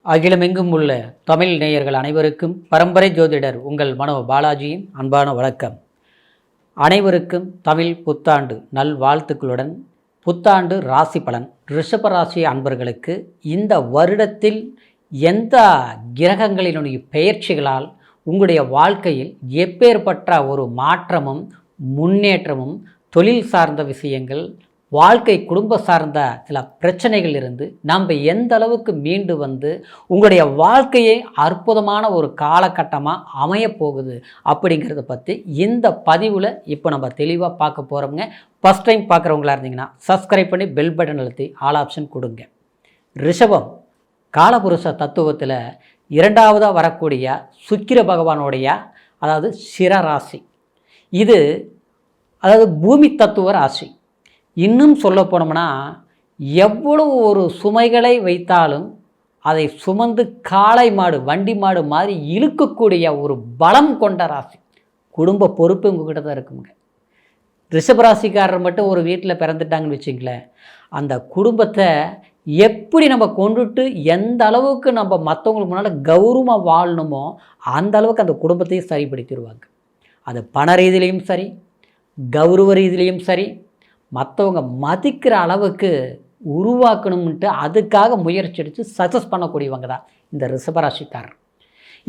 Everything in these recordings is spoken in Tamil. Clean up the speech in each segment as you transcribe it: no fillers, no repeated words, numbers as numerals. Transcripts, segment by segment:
அகிலமெங்கும் உள்ள தமிழ் நேயர்கள் அனைவருக்கும் பரம்பரை ஜோதிடர் உங்கள் மனோ பாலாஜியின் அன்பான வணக்கம். அனைவருக்கும் தமிழ் புத்தாண்டு நல்வாழ்த்துக்களுடன் புத்தாண்டு ராசி பலன் ரிஷப ராசி அன்பர்களுக்கு இந்த வருடத்தில் எந்த கிரகங்களினுடைய பெயர்ச்சிகளால் உங்களுடைய வாழ்க்கையில் எப்பேற்பட்ட ஒரு மாற்றமும் முன்னேற்றமும் தொழில் சார்ந்த விஷயங்கள் வாழ்க்கை குடும்ப சார்ந்த சில பிரச்சனைகள் இருந்து நாம் எந்த அளவுக்கு மீண்டு வந்து உங்களுடைய வாழ்க்கையை அற்புதமான ஒரு காலகட்டமாக அமையப்போகுது அப்படிங்கிறத பற்றி இந்த பதிவில் இப்போ நம்ம தெளிவாக பார்க்க போகிறோங்க. ஃபஸ்ட் டைம் பார்க்குறவங்களா இருந்தீங்கன்னா சப்ஸ்கிரைப் பண்ணி பெல் பட்டன் அழுத்தி ஆல் ஆப்ஷன் கொடுங்க. ரிஷபம் காலபுருஷ தத்துவத்தில் இரண்டாவதாக வரக்கூடிய சுக்கிர பகவானுடைய அதாவது சிரராசி. இது அதாவது பூமி தத்துவ ராசி. இன்னும் சொல்ல போனோம்னா எவ்வளவு ஒரு சுமைகளை வைத்தாலும் அதை சுமந்து காளை மாடு வண்டி மாடு மாதிரி இழுக்கக்கூடிய ஒரு பலம் கொண்ட ராசி. குடும்ப பொறுப்பு உங்ககிட்ட தான் இருக்குங்க. ரிஷபராசிக்காரர் மட்டும் ஒரு வீட்டில் பிறந்துட்டாங்கன்னு வச்சிங்களேன், அந்த குடும்பத்தை எப்படி நம்ம கொண்டுட்டு எந்த அளவுக்கு நம்ம மற்றவங்களுக்கு முன்னால் கௌரவமாக வாழணுமோ அந்த அளவுக்கு அந்த குடும்பத்தையும் சரிப்படுத்திடுவாங்க. அது பண ரீதியிலையும் சரி, கௌரவ ரீதியிலையும் சரி, மற்றவங்க மதிக்கிற அளவுக்கு உருவாக்கணும்ன்ட்டு அதுக்காக முயற்சி எடுத்து சக்ஸஸ் பண்ணக்கூடியவங்க தான் இந்த ரிஷபராசிக்காரர்.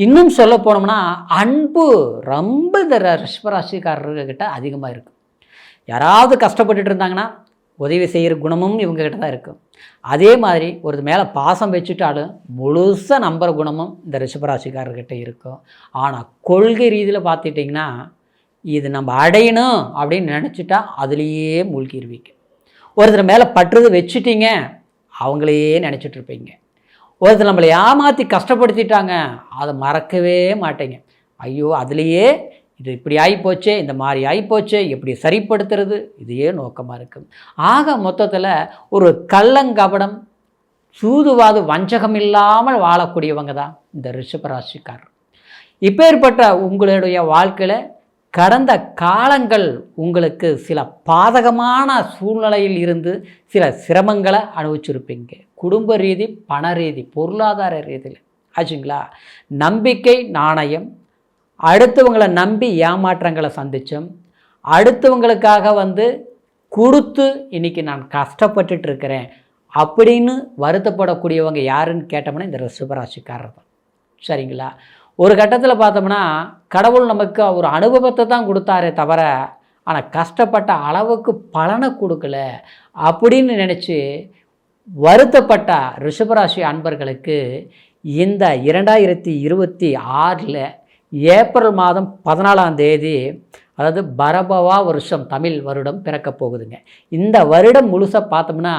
இன்னும் சொல்ல போனோம்னா அன்பு ரொம்ப இந்த ரிஷபராசிக்காரர்கிட்ட அதிகமாக இருக்கும். யாராவது கஷ்டப்பட்டுட்டு இருந்தாங்கன்னா உதவி செய்கிற குணமும் இவங்ககிட்ட தான் இருக்கும். அதே மாதிரி ஒரு மேலே பாசம் வச்சுட்டாலும் முழுசாக நம்புகிற குணமும் இந்த ரிஷபராசிக்காரர்கிட்ட இருக்கும். ஆனால் கொள்கை ரீதியில் பார்த்துட்டிங்கன்னா இது நம்ம அடையணும் அப்படின்னு நினச்சிட்டா அதுலேயே மூழ்கிடுவீங்க. ஒருத்தர் மேலே பற்றுது வச்சுட்டீங்க அவங்களையே நினச்சிட்ருப்பீங்க. ஒருத்தர் நம்மளை ஏமாற்றி கஷ்டப்படுத்திட்டாங்க அதை மறக்கவே மாட்டேங்க. ஐயோ அதுலேயே இது இப்படி ஆகிப்போச்சே, இந்த மாதிரி ஆகிப்போச்சே, எப்படி சரிப்படுத்துறது, இதையே நோக்கமாக இருக்கும். ஆக மொத்தத்தில் ஒரு கள்ளங்கபடம் சூதுவாது வஞ்சகம் இல்லாமல் வாழக்கூடியவங்க தான் இந்த ரிஷபராசிக்காரர். இப்பேற்பட்ட உங்களுடைய வாழ்க்கையில் கடந்த காலங்கள் உங்களுக்கு சில பாதகமான சூழ்நிலையில் இருந்து சில சிரமங்களை அனுபவிச்சிருப்பீங்க. குடும்ப ரீதி, பண ரீதி, பொருளாதார ரீதியில் ஆச்சுங்களா. நம்பிக்கை நாணயம், அடுத்தவங்களை நம்பி ஏமாற்றங்களை சந்தித்தோம், அடுத்தவங்களுக்காக கொடுத்து இன்றைக்கி நான் கஷ்டப்பட்டுட்டு இருக்கிறேன் அப்படின்னு வருத்தப்படக்கூடியவங்க யாருன்னு கேட்டோம்னா இந்த ரிஷபராசிக்காரர் தான். சரிங்களா. ஒரு கட்டத்தில் பார்த்தோம்னா கடவுள் நமக்கு ஒரு அனுபவத்தை தான் கொடுத்தாரே தவிர ஆனால் கஷ்டப்பட்ட அளவுக்கு பலனை கொடுக்கல அப்படின்னு நினச்சி வருத்தப்பட்ட ரிஷபராசி அன்பர்களுக்கு இந்த 2026 ஏப்ரல் மாதம் 14ஆம் தேதி அதாவது பரபவா வருஷம் தமிழ் வருடம் பிறக்க போகுதுங்க. இந்த வருடம் முழுசாக பார்த்தோம்னா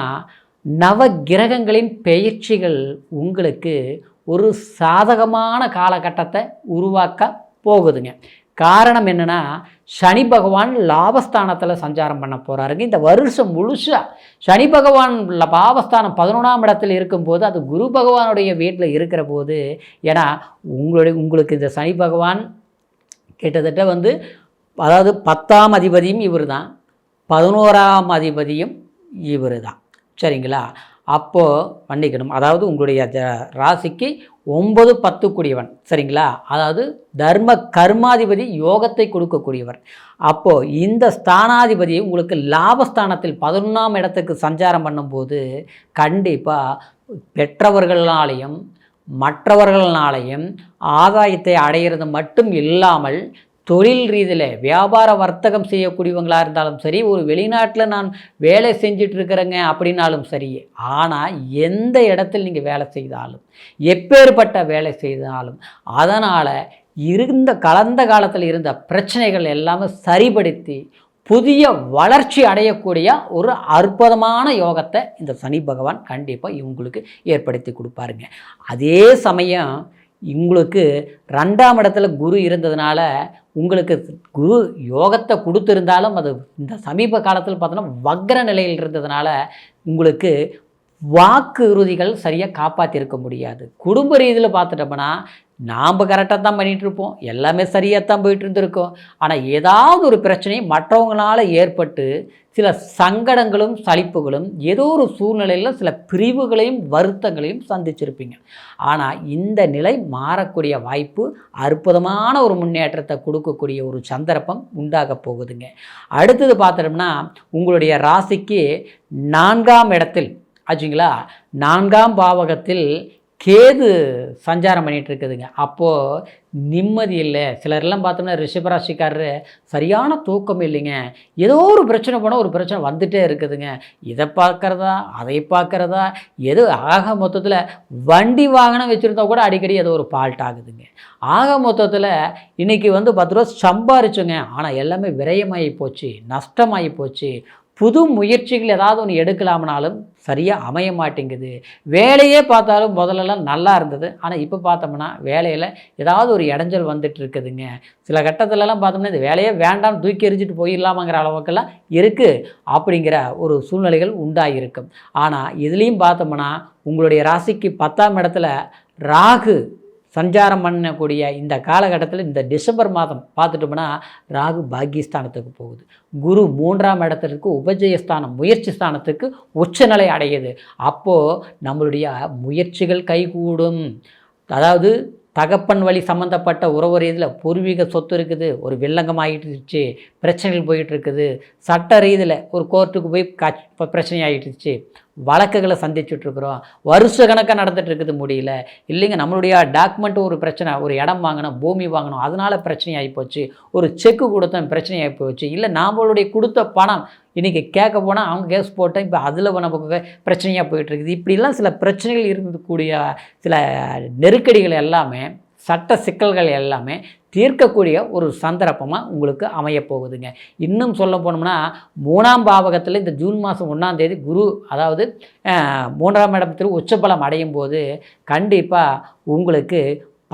நவ கிரகங்களின் பெயர்ச்சிகள் உங்களுக்கு ஒரு சாதகமான காலகட்டத்தை உருவாக்க போகுதுங்க. காரணம் என்னென்னா சனி பகவான் லாபஸ்தானத்தில் சஞ்சாரம் பண்ண போகிறாருங்க. இந்த வருஷம் முழுசாக சனி பகவான் லாபஸ்தானம் 11ஆம் இடத்தில் இருக்கும்போது அது குரு பகவானுடைய வீட்டில் இருக்கிற போது, ஏன்னா உங்களுக்கு இந்த சனி பகவான் கிட்டத்தட்ட அதாவது 10ஆம் அதிபதியும் இவர் தான், 11ஆம் அதிபதியும் இவர் தான். சரிங்களா. அப்போது பண்ணிக்கணும். அதாவது உங்களுடைய ராசிக்கு 9, 10 கூடியவன். சரிங்களா. அதாவது தர்ம கர்மாதிபதி யோகத்தை கொடுக்கக்கூடியவர். அப்போது இந்த ஸ்தானாதிபதி உங்களுக்கு லாபஸ்தானத்தில் 11ஆம் இடத்துக்கு சஞ்சாரம் பண்ணும்போது கண்டிப்பாக பெற்றவர்களாலேயும் மற்றவர்களாலேயும் ஆதாயத்தை அடைகிறது மட்டும் இல்லாமல் தொழில் ரீதியில் வியாபார வர்த்தகம் செய்யக்கூடியவங்களாக இருந்தாலும் சரி, ஒரு வெளிநாட்டில் நான் வேலை செஞ்சுட்டு இருக்கிறேங்க அப்படின்னாலும் சரி, ஆனால் எந்த இடத்தில் நீங்கள் வேலை செய்தாலும் எப்பேற்பட்ட வேலை செய்தாலும் அதனால் கடந்த காலத்தில் இருந்த பிரச்சனைகள் எல்லாமே சரிப்படுத்தி புதிய வளர்ச்சி அடையக்கூடிய ஒரு அற்புதமான யோகத்தை இந்த சனி பகவான் கண்டிப்பாக இவங்களுக்கு ஏற்படுத்தி கொடுப்பாருங்க. அதே சமயம் உங்களுக்கு 2ஆம் இடத்துல குரு இருந்ததுனால உங்களுக்கு குரு யோகத்தை கொடுத்துருந்தாலும் அது இந்த சமீப காலத்தில் பார்த்தோன்னா வக்ர நிலையில் இருந்ததுனால உங்களுக்கு வாக்கு உறுதிகள் சரியாக காப்பாற்றிருக்க முடியாது. குடும்ப ரீதியில் பார்த்துட்டோம்னா நாம் கரெக்டாக தான் பண்ணிகிட்ருப்போம், எல்லாமே சரியாக தான் போயிட்டு இருந்திருக்கோம். ஆனால் ஏதாவது ஒரு பிரச்சனை மற்றவங்களால் ஏற்பட்டு சில சங்கடங்களும் சலிப்புகளும் ஏதோ ஒரு சூழ்நிலையில் சில பிரிவுகளையும் வருத்தங்களையும் சந்திச்சிருப்பீங்க. ஆனால் இந்த நிலை மாறக்கூடிய வாய்ப்பு அற்புதமான ஒரு முன்னேற்றத்தை கொடுக்கக்கூடிய ஒரு சந்தர்ப்பம் உண்டாக போகுதுங்க. அடுத்தது பார்த்தோம்னா உங்களுடைய ராசிக்கு 4ஆம் இடத்தில் ஆச்சுங்களா, 4ஆம் பாவகத்தில் கேது சஞ்சாரம் பண்ணிகிட்டு இருக்குதுங்க. அப்போது நிம்மதி இல்லை. சிலர்லாம் பார்த்தோம்னா ரிஷபராசிக்காரரு சரியான தூக்கம் இல்லைங்க, ஏதோ ஒரு பிரச்சனை போனால் ஒரு பிரச்சனை வந்துகிட்டே இருக்குதுங்க, இதை பார்க்குறதா அதை பார்க்குறதா, ஏதோ ஆக மொத்தத்தில் வண்டி வாகனம் வச்சுருந்தா கூட அடிக்கடி ஏதோ ஒரு ஃபால்ட் ஆகுதுங்க. ஆக மொத்தத்தில் இன்றைக்கி 10 ரூபா சம்பாரிச்சோங்க, ஆனால் எல்லாமே விரயமாகி போச்சு, நஷ்டமாகி போச்சு. புது முயற்சிகள் ஏதாவது ஒன்று எடுக்கலாம்னாலும் சரியாக அமைய மாட்டேங்குது. வேலையே பார்த்தாலும் முதல்லலாம் நல்லா இருந்தது, ஆனால் இப்போ பார்த்தோம்னா வேலையில் ஏதாவது ஒரு இடைஞ்சல் வந்துட்டு இருக்குதுங்க. சில கட்டத்திலலாம் பார்த்தோம்னா இந்த வேலையே வேண்டாம் தூக்கி எறிஞ்சிட்டு போயிடலாமாங்கிற அளவுக்கெல்லாம் இருக்குது. அப்படிங்கிற ஒரு சூழ்நிலைகள் உண்டாகிருக்கும். ஆனால் இதுலேயும் பார்த்தோம்னா உங்களுடைய ராசிக்கு 10ஆம் இடத்துல ராகு சஞ்சாரம் பண்ணக்கூடிய இந்த காலகட்டத்தில் இந்த டிசம்பர் மாதம் பார்த்துட்டோம்னா ராகு பாக்கியஸ்தானத்துக்கு போகுது. குரு 3ஆம் இடத்திற்கு உபஜயஸ்தானம் முயற்சி ஸ்தானத்துக்கு உச்சநிலை அடையுது. அப்போது நம்மளுடைய முயற்சிகள் கைகூடும். அதாவது தகப்பன் வழி சம்மந்தப்பட்ட உறவு ரீதியில் பூர்வீக சொத்து இருக்குது, ஒரு வில்லங்கம் ஆகிட்டுருச்சு, பிரச்சனைகள் போயிட்டுருக்குது. சட்ட ரீதியில் ஒரு கோர்ட்டுக்கு போய் பிரச்சனை ஆகிட்டுருச்சு, வழக்குகளை சந்திச்சுட்ருக்குறோம், வருஷ கணக்காக நடந்துகிட்ருக்குது, முடியல. இல்லைங்க நம்மளுடைய டாக்குமெண்ட்டு ஒரு பிரச்சனை, ஒரு இடம் வாங்கணும், பூமி வாங்கணும், அதனால் பிரச்சனை ஆகிப்போச்சு, ஒரு செக்கு கொடுத்தோம் பிரச்சனை ஆகி போச்சு, இல்லை நம்மளுடைய கொடுத்த பணம் இன்றைக்கி கேட்க போனால் அவங்க கேஸ் போட்டேன், இப்போ அதில் நமக்கு பிரச்சனையாக போயிட்டுருக்குது. இப்படிலாம் சில பிரச்சனைகள் இருக்கக்கூடிய சில நெருக்கடிகள் எல்லாமே, சட்ட சிக்கல்கள் எல்லாமே தீர்க்கக்கூடிய ஒரு சந்தர்ப்பமாக உங்களுக்கு அமையப்போகுதுங்க. இன்னும் சொல்ல போனோம்னா 3ஆம் பாவகத்தில் இந்த ஜூன் மாதம் 1ஆம் தேதி குரு அதாவது 3ஆம் இடத்தில் உச்சபலம் அடையும் போது கண்டிப்பாக உங்களுக்கு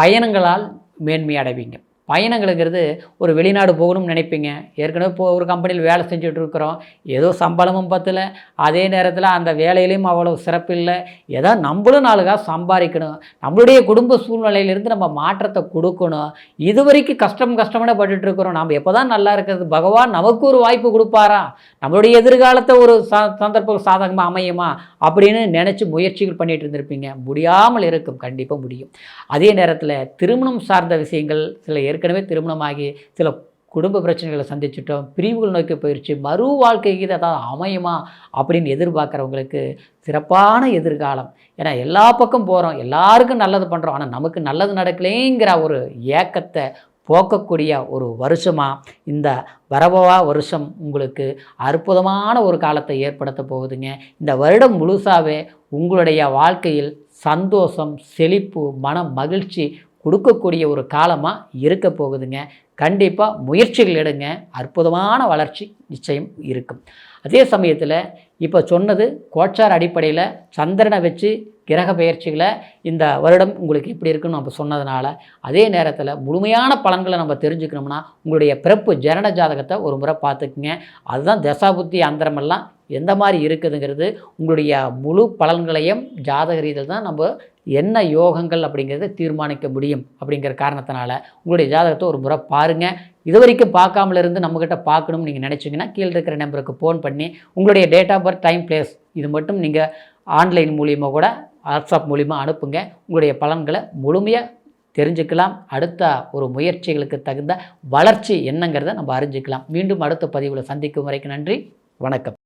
பயணங்களால் மேன்மை அடைவீங்க. பயணங்களுங்கிறது ஒரு வெளிநாடு போகணும்னு நினைப்பீங்க. ஏற்கனவே இப்போ ஒரு கம்பெனியில் வேலை செஞ்சுட்டு இருக்கிறோம், ஏதோ சம்பளமும் பத்தலை, அதே நேரத்தில் அந்த வேலையிலையும் அவ்வளோ சிறப்பில்லை, ஏதோ நம்மளும் 4 காசு சம்பாதிக்கணும், நம்மளுடைய குடும்ப சூழ்நிலையிலிருந்து நம்ம மாற்றத்தை கொடுக்கணும், இது வரைக்கும் கஷ்டம்னு பட்டுட்ருக்குறோம், நம்ம எப்போ தான் நல்லா இருக்கிறது, பகவான் நமக்கு ஒரு வாய்ப்பு கொடுப்பாரா, நம்மளுடைய எதிர்காலத்தை ஒரு சந்தர்ப்பம் சாதகமாக அமையுமா அப்படின்னு நினச்சி முயற்சிகள் பண்ணிகிட்டு இருந்திருப்பீங்க. முடியாமல் இருக்கும், கண்டிப்பாக முடியும். அதே நேரத்தில் திருமணம் சார்ந்த விஷயங்கள் சில ஏற்கனவே திருமணமாகி சில குடும்ப பிரச்சனைகளை சந்திச்சிட்டோம், பிரிவுகள் நோக்கி போயிடுச்சு, மறு வாழ்க்கைக்கு ஏதாவது அமையுமா அப்படின்னு எதிர்பார்க்குறவங்களுக்கு சிறப்பான எதிர்காலம். ஏன்னா எல்லா பக்கம் போகிறோம், எல்லாருக்கும் நல்லது பண்ணுறோம், ஆனால் நமக்கு நல்லது நடக்கலேங்கிற ஒரு ஏக்கத்தை போக்கக்கூடிய ஒரு வருஷமாக இந்த வரவா வருஷம் உங்களுக்கு அற்புதமான ஒரு காலத்தை ஏற்படுத்த போகுதுங்க. இந்த வருடம் முழுசாகவே உங்களுடைய வாழ்க்கையில் சந்தோஷம், செழிப்பு, மன மகிழ்ச்சி கொடுக்கக்கூடிய ஒரு காலமாக இருக்க போகுதுங்க. கண்டிப்பாக முயற்சிகள் எடுங்க, அற்புதமான வளர்ச்சி நிச்சயம் இருக்கும். அதே சமயத்தில் இப்போ சொன்னது கோச்சார் அடிப்படையில் சந்திரனை வச்சு கிரக பயிற்சிகளை இந்த வருடம் உங்களுக்கு எப்படி இருக்குன்னு நம்ம சொன்னதுனால, அதே நேரத்தில் முழுமையான பலன்களை நம்ம தெரிஞ்சுக்கணும்னா உங்களுடைய பிறப்பு ஜனன ஜாதகத்தை ஒரு முறை பார்த்துக்குங்க. அதுதான் தசாபுத்தி அந்தரமெல்லாம் எந்த மாதிரி இருக்குதுங்கிறது உங்களுடைய முழு பலன்களையும் ஜாதக ரீதியில் தான் நம்ம என்ன யோகங்கள் அப்படிங்கிறத தீர்மானிக்க முடியும். அப்படிங்கிற காரணத்தினால உங்களுடைய ஜாதகத்தை ஒரு முறை பாருங்கள். இது வரைக்கும் பார்க்காமல இருந்து நம்மக்கிட்ட பார்க்கணும்னு நீங்கள் நினச்சிங்கன்னா கீழே இருக்கிற நம்பருக்கு ஃபோன் பண்ணி உங்களுடைய date of birth, time, place இது மட்டும் நீங்கள் ஆன்லைன் மூலியமாக கூட வாட்ஸ்அப் மூலிமா அனுப்புங்க. உங்களுடைய பலன்களை முழுமையாக தெரிஞ்சுக்கலாம். அடுத்த ஒரு முயற்சிகளுக்கு தகுந்த வளர்ச்சி என்னங்கிறத நம்ம அறிஞ்சிக்கலாம். மீண்டும் அடுத்த பதிவில் சந்திக்கும் வரைக்கும் நன்றி, வணக்கம்.